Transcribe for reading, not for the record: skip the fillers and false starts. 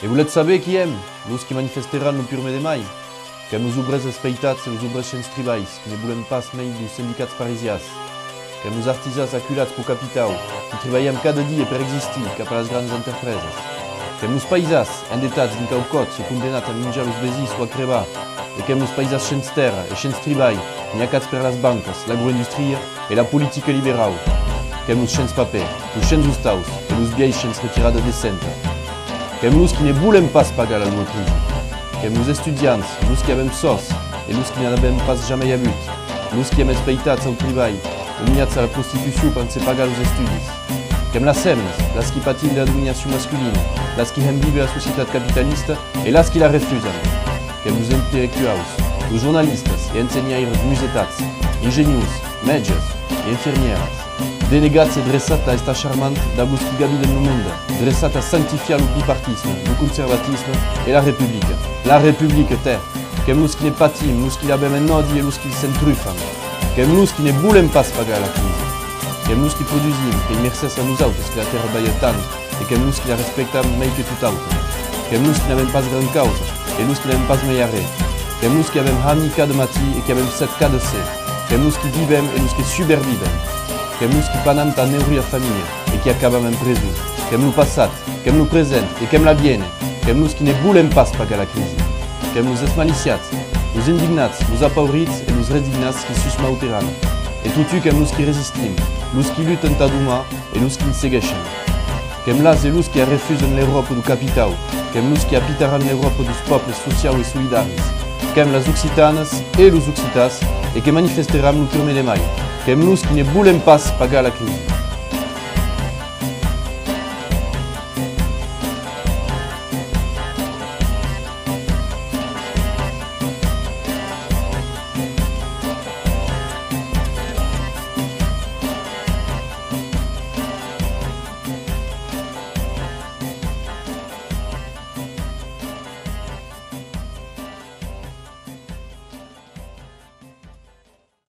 E volet saber qui hem, los qui manifesteran no purme de mai, que nos obres espeitats e los obres cents tribais, qui ne volem pas mai dos sindicats parisias, que nos artisans aculats po capital, qui treballem cada dia per existir cap a les grandes entrepreses, que nos paisas endetats din caucots e condenats a menjar los besis o a crebar, e que nos paisas cents terra e cents triball, niacats per las bancas, l'agroindustria e la politica liberal, que nos cents paper, los cents ustaus e los viei cents retirada decenta, que los qui ne volem pas pagar la lua crisi, que los estudiants, los qui avem sos e los qui n'avem pas jamais habut, los qui hem espeitats au treball, humiliats a la prostitució per se pagar los estudis, que las hemnes, las qui patim de la dominació masculina, las qui hem vive la societat capitalista e las qui la refusen, que los intel·lectuals, los jornalistes e ensenyaires musetats, ingenius, metges e infirmieres, denegats e dressats a esta charmant da los qui gabiden no monde, dressats a sanctifiar lo bipartisme, lo conservatisme e la república. La república té, que los qui ne patim, los qui l'avem en odi e los qui s'entrufan, que los qui ne volem pas pagar la crisi, que los qui produsim, que mercès a nosaltres que la terra balla tant e que los qui la respectam mai que tot autre, que los qui n'avem pas gran causa e los qui n'avem pas mai a res, que los qui avem hamni cada matí e que avem set cada se, que los qui vivem e los qui supervivem, que los qui panam ta neuria família e que acabam en preso, que hem lo passat, que hem lo present e que hem la viene, que los qui ne volem pas pagar la crisi, que los esmaliciats, los indignats, los apaurits e los resignats qui sus mauteran, e tutu que los qui resistim, los qui luten ta duma e los qui segueixen, que las e los qui refusen l'Europa do capital, que los qui habitaran l'Europa dos pobles social e solidaris, que las occitanes e los occitats e que manifesteram no purme de mai, que los qui ne volem pas pagar la crisi.